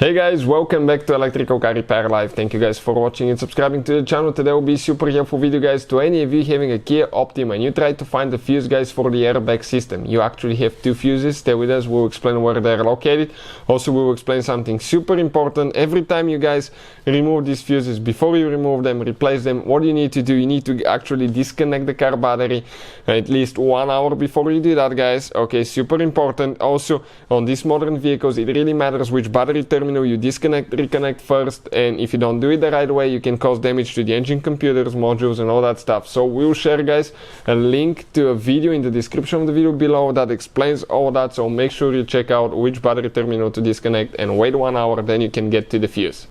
Hey guys, welcome back to Electrical Car Repair Live. Thank you guys for watching and subscribing to the channel. Today will be a super helpful video guys to any of you having a Kia Optima and you try to find the fuse guys for the airbag system. You actually have two fuses. Stay with us, we'll explain where they're located. Also we will explain something super important. Every time you guys remove these fuses, before you remove them, replace them, what you need to do, you need to actually disconnect the car battery at least 1 hour before you do that guys. Okay, super important. Also on these modern vehicles it really matters which battery terminal you disconnect, reconnect first, and if you don't do it the right way you can cause damage to the engine, computers, modules and all that stuff. So we'll share guys a link to a video in the description of the video below that explains all that, so make sure you check out which battery terminal to disconnect and wait 1 hour, then you can get to the fuse.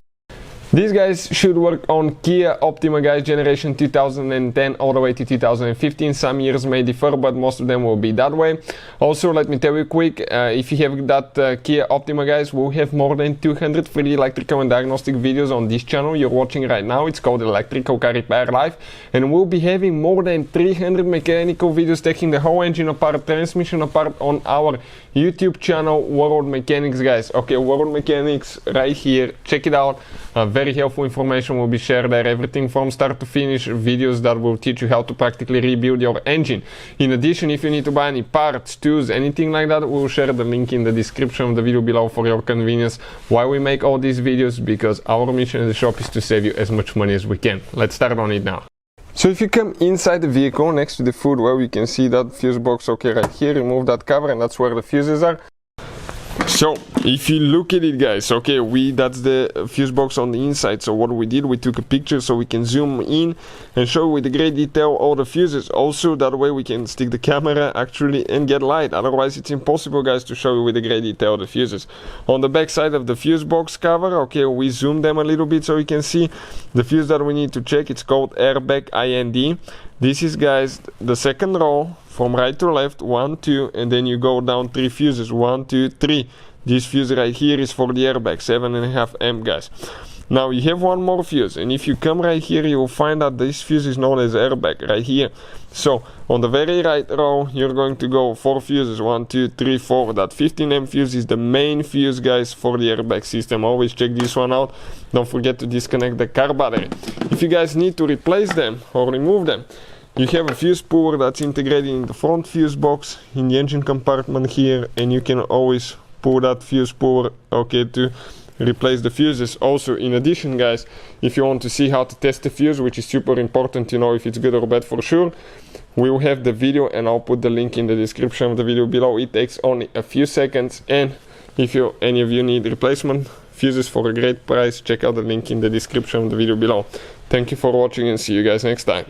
These guys should work on Kia Optima guys, generation 2010 all the way to 2015. Some years may differ, but most of them will be that way. Also, let me tell you quick, if you have that Kia Optima guys, we'll have more than 200 free electrical and diagnostic videos on this channel you're watching right now. It's called Electrical Car Repair Live, and we'll be having more than 300 mechanical videos taking the whole engine apart, transmission apart on our YouTube channel, World Mechanics guys. Okay, World Mechanics right here, check it out. Very helpful information will be shared there, everything from start to finish, videos that will teach you how to practically rebuild your engine. In addition, if you need to buy any parts, tools, anything like that, we'll share the link in the description of the video below for your convenience. Why we make all these videos? Because our mission in the shop is to save you as much money as we can. Let's start on it now. So if you come inside the vehicle next to the foot where we can see that fuse box, okay, right here, remove that cover and that's where the fuses are. So if you look at it guys, okay, that's the fuse box on the inside. So what we did, we took a picture so we can zoom in and show with great detail all the fuses. Also that way we can stick the camera actually and get light, otherwise it's impossible guys to show you with great detail the fuses. On the back side of the fuse box cover, okay, we zoom them a little bit so you can see the fuse that we need to check. It's called Airbag IND. This is guys the second row from right to left, 1, 2, and then you go down 3 fuses, 1, 2, 3. This fuse right here is for the airbag, 7.5 amp guys. Now you have one more fuse, and if you come right here you will find that this fuse is known as airbag right here. So on the very right row you're going to go 4 fuses, 1, 2, 3, 4. That 15 amp fuse is the main fuse guys for the airbag system. Always check this one out. Don't forget to disconnect the car battery. If you guys need to replace them or remove them, you have a fuse puller that's integrated in the front fuse box in the engine compartment here, and you can always pull that fuse puller, okay, to replace the fuses. Also, in addition guys, if you want to see how to test the fuse, which is super important to know if it's good or bad for sure, we will have the video and I'll put the link in the description of the video below. It takes only a few seconds, and if any of you need replacement fuses for a great price, check out the link in the description of the video below. Thank you for watching and see you guys next time.